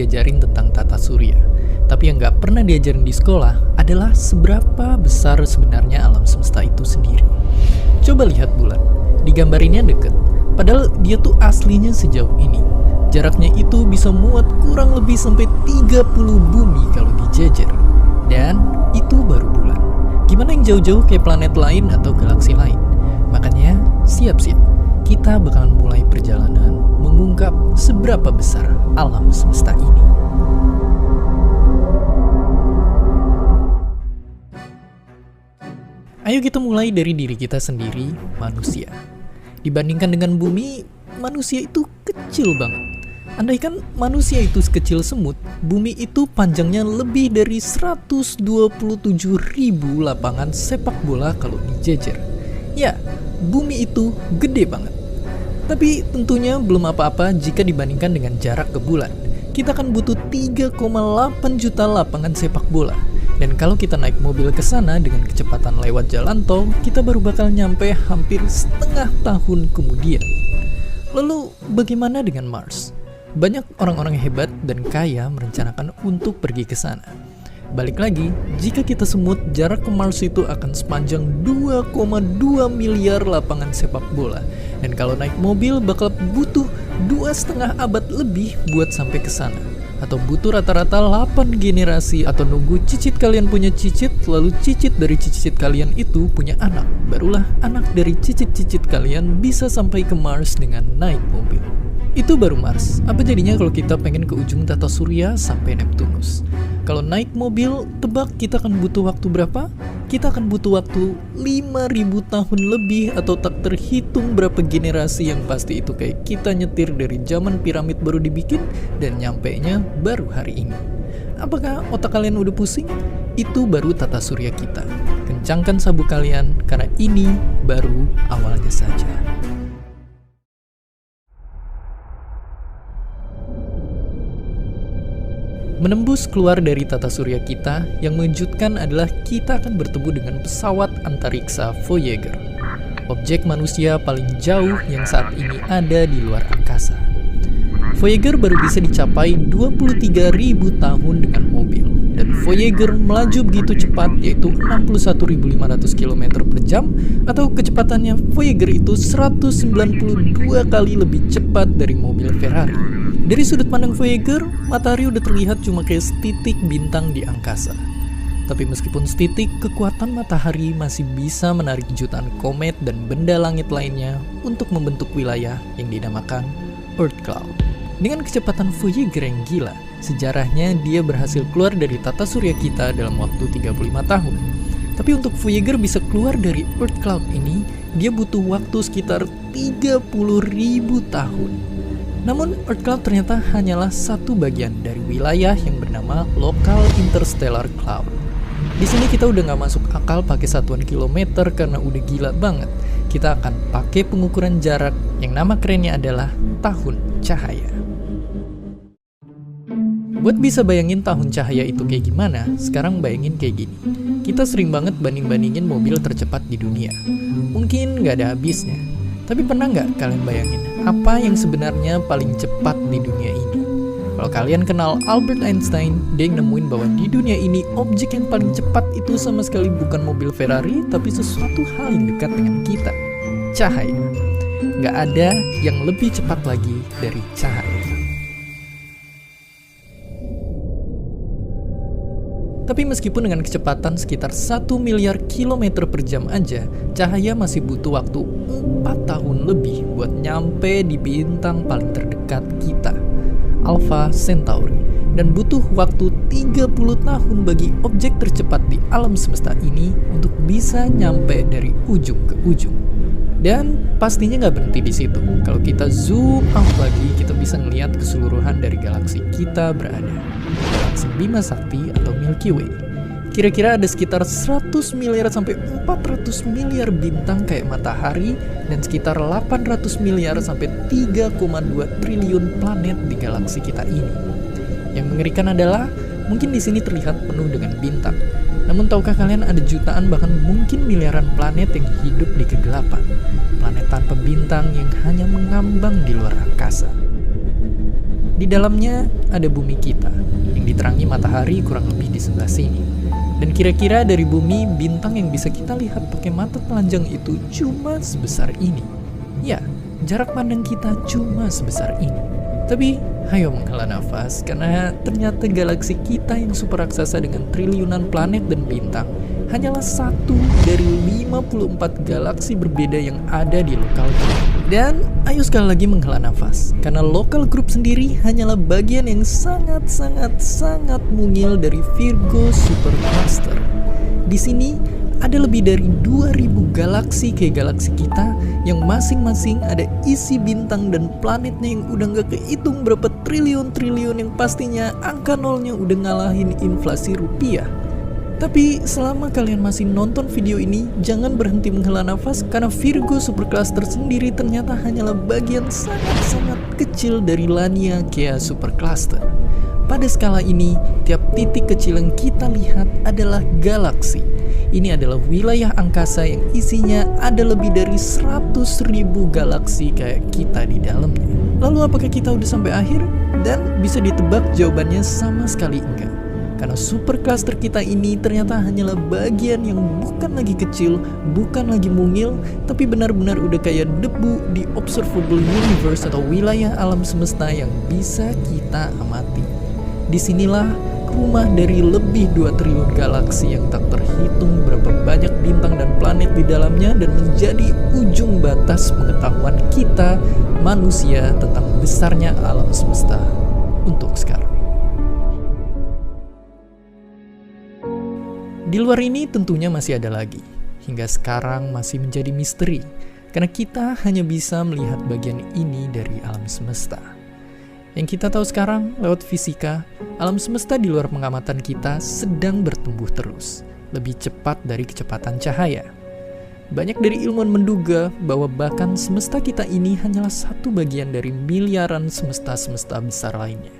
diajarin tentang tata surya. Tapi yang nggak pernah diajarin di sekolah adalah seberapa besar sebenarnya alam semesta itu sendiri. Coba lihat bulan, di gambar ini deket, padahal dia tuh aslinya sejauh ini. Jaraknya itu bisa muat kurang lebih sampai 30 bumi kalau dijejer. Dan itu baru bulan. Gimana yang jauh-jauh kayak planet lain atau galaksi lain? Makanya siap-siap, kita bakalan mulai perjalanan mengungkap seberapa besar alam semesta ini. Ayo kita mulai dari diri kita sendiri, manusia. Dibandingkan dengan bumi, manusia itu kecil banget. Andaikan manusia itu sekecil semut, bumi itu panjangnya lebih dari 127.000 lapangan sepak bola kalau dijejer. Ya, bumi itu gede banget. Tapi tentunya belum apa-apa jika dibandingkan dengan jarak ke bulan. Kita akan butuh 3,8 juta lapangan sepak bola. Dan kalau kita naik mobil ke sana dengan kecepatan lewat jalan tol, kita baru bakal nyampe hampir setengah tahun kemudian. Lalu bagaimana dengan Mars? Banyak orang-orang hebat dan kaya merencanakan untuk pergi ke sana. Balik lagi, jika kita semut, jarak ke Mars itu akan sepanjang 2,2 miliar lapangan sepak bola. Dan kalau naik mobil bakal butuh 2,5 abad lebih buat sampai ke sana. Atau butuh rata-rata 8 generasi, atau nunggu cicit kalian punya cicit, lalu cicit dari cicit kalian itu punya anak. Barulah anak dari cicit-cicit kalian bisa sampai ke Mars dengan naik mobil. Itu baru Mars. Apa jadinya kalau kita pengen ke ujung tata surya sampai Neptunus? Kalau naik mobil, tebak kita akan butuh waktu berapa? Kita akan butuh waktu 5.000 tahun lebih, atau tak terhitung berapa generasi yang pasti itu kayak kita nyetir dari zaman piramid baru dibikin dan nyampenya baru hari ini. Apakah otak kalian udah pusing? Itu baru tata surya kita. Kencangkan sabuk kalian karena ini baru awalnya saja. Menembus keluar dari tata surya kita, yang mengejutkan adalah kita akan bertemu dengan pesawat antariksa Voyager, objek manusia paling jauh yang saat ini ada di luar angkasa. Voyager baru bisa dicapai 23.000 tahun dengan mobil, dan Voyager melaju begitu cepat, yaitu 61.500 km per jam, atau kecepatannya Voyager itu 192 kali lebih cepat dari mobil Ferrari. Dari sudut pandang Voyager, matahari udah terlihat cuma kayak setitik bintang di angkasa. Tapi meskipun setitik, kekuatan matahari masih bisa menarik jutaan komet dan benda langit lainnya untuk membentuk wilayah yang dinamakan Earth Cloud. Dengan kecepatan Voyager yang gila, sejarahnya dia berhasil keluar dari tata surya kita dalam waktu 35 tahun. Tapi untuk Voyager bisa keluar dari Earth Cloud ini, dia butuh waktu sekitar 30.000 tahun. Namun, Earth Cloud ternyata hanyalah satu bagian dari wilayah yang bernama Local Interstellar Cloud. Di sini kita udah nggak masuk akal pakai satuan kilometer karena udah gila banget. Kita akan pakai pengukuran jarak yang nama kerennya adalah tahun cahaya. Buat bisa bayangin tahun cahaya itu kayak gimana, sekarang bayangin kayak gini. Kita sering banget banding-bandingin mobil tercepat di dunia. Mungkin nggak ada habisnya. Tapi pernah nggak kalian bayangin apa yang sebenarnya paling cepat di dunia ini? Kalau kalian kenal Albert Einstein, dia yang nemuin bahwa di dunia ini objek yang paling cepat itu sama sekali bukan mobil Ferrari, tapi sesuatu hal yang dekat dengan kita, cahaya. Nggak ada yang lebih cepat lagi dari cahaya. Tapi meskipun dengan kecepatan sekitar 1 miliar kilometer per jam aja, cahaya masih butuh waktu 4 tahun lebih buat nyampe di bintang paling terdekat kita, Alpha Centauri. Dan butuh waktu 30 tahun bagi objek tercepat di alam semesta ini untuk bisa nyampe dari ujung ke ujung. Dan pastinya nggak berhenti di situ. Kalau kita zoom out lagi, kita bisa ngelihat keseluruhan dari galaksi kita berada. Galaksi Bima Sakti atau Milky Way. Kira-kira ada sekitar 100 miliar sampai 400 miliar bintang kayak matahari, dan sekitar 800 miliar sampai 3,2 triliun planet di galaksi kita ini. Yang mengerikan adalah, mungkin di sini terlihat penuh dengan bintang. Namun tahukah kalian ada jutaan bahkan mungkin miliaran planet yang hidup di kegelapan. Planet tanpa bintang yang hanya mengambang di luar angkasa. Di dalamnya ada bumi kita, yang diterangi matahari kurang lebih di sebelah sini. Dan kira-kira dari bumi, bintang yang bisa kita lihat pakai mata telanjang itu cuma sebesar ini. Ya, jarak pandang kita cuma sebesar ini. Tapi, ayo menghela nafas, karena ternyata galaksi kita yang super raksasa dengan triliunan planet dan bintang hanyalah satu dari 54 galaksi berbeda yang ada di lokal group. Dan ayo sekali lagi menghela nafas, karena lokal group sendiri hanyalah bagian yang sangat mungil dari Virgo Supercluster. Di sini ada lebih dari 2000 galaksi kayak galaksi kita yang masing-masing ada isi bintang dan planetnya yang udah gak kehitung berapa triliun yang pastinya angka nolnya udah ngalahin inflasi rupiah. Tapi selama kalian masih nonton video ini, jangan berhenti menghela nafas karena Virgo Supercluster sendiri ternyata hanyalah bagian sangat kecil dari Laniakea Supercluster. Pada skala ini, tiap titik kecil yang kita lihat adalah galaksi. Ini adalah wilayah angkasa yang isinya ada lebih dari 100.000 galaksi kayak kita di dalamnya. Lalu apakah kita udah sampai akhir? Dan bisa ditebak jawabannya sama sekali enggak. Karena supercluster kita ini ternyata hanyalah bagian yang bukan lagi kecil, bukan lagi mungil, tapi benar-benar udah kayak debu di observable universe atau wilayah alam semesta yang bisa kita amati. Disinilah rumah dari lebih 2 triliun galaksi yang tak terhitung berapa banyak bintang dan planet di dalamnya dan menjadi ujung batas pengetahuan kita manusia tentang besarnya alam semesta untuk sekarang. Di luar ini tentunya masih ada lagi, hingga sekarang masih menjadi misteri, karena kita hanya bisa melihat bagian ini dari alam semesta. Yang kita tahu sekarang lewat fisika, alam semesta di luar pengamatan kita sedang bertumbuh terus, lebih cepat dari kecepatan cahaya. Banyak dari ilmuwan menduga bahwa bahkan semesta kita ini hanyalah satu bagian dari miliaran semesta-semesta besar lainnya,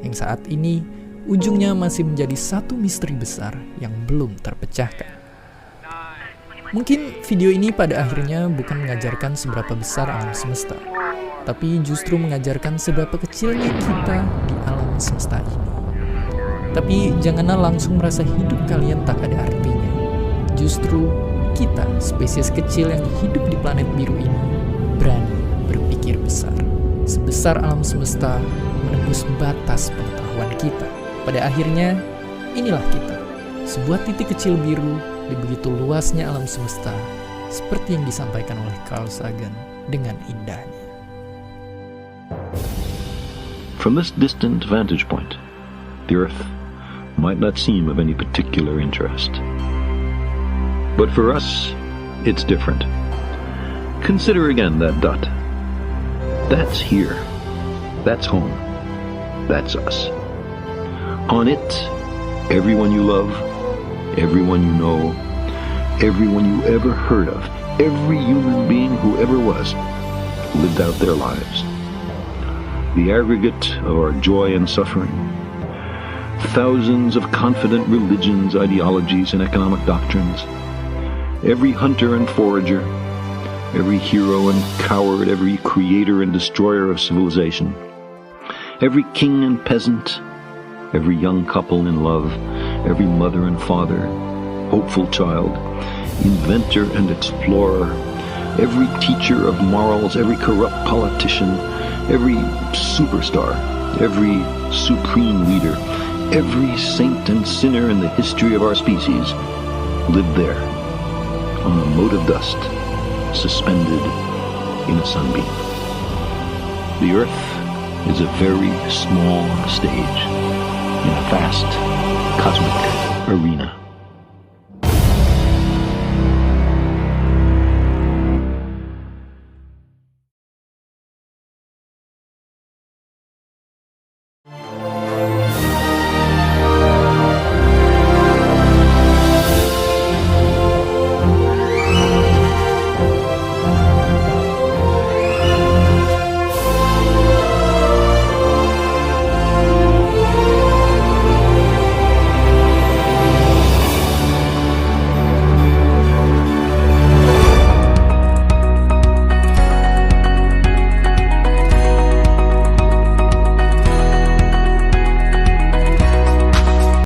yang saat ini ujungnya masih menjadi satu misteri besar yang belum terpecahkan. Mungkin video ini pada akhirnya bukan mengajarkan seberapa besar alam semesta, tapi justru mengajarkan seberapa kecilnya kita di alam semesta ini. Tapi janganlah langsung merasa hidup kalian tak ada artinya. Justru kita, spesies kecil yang hidup di planet biru ini, berani berpikir besar. Sebesar alam semesta menembus batas pengetahuan kita. Pada akhirnya, inilah kita, sebuah titik kecil biru di begitu luasnya alam semesta, seperti yang disampaikan oleh Carl Sagan dengan indahnya. From this distant vantage point, the Earth might not seem of any particular interest. But for us, it's different. Consider again that dot. That's here. That's home. That's us. On it, everyone you love, everyone you know, everyone you ever heard of, every human being who ever was, lived out their lives. The aggregate of our joy and suffering, thousands of confident religions, ideologies, and economic doctrines, every hunter and forager, every hero and coward, every creator and destroyer of civilization, every king and peasant, every young couple in love, every mother and father, hopeful child, inventor and explorer, every teacher of morals, every corrupt politician, every superstar, every supreme leader, every saint and sinner in the history of our species lived there, on a mote of dust, suspended in a sunbeam. The Earth is a very small stage in a vast cosmic arena.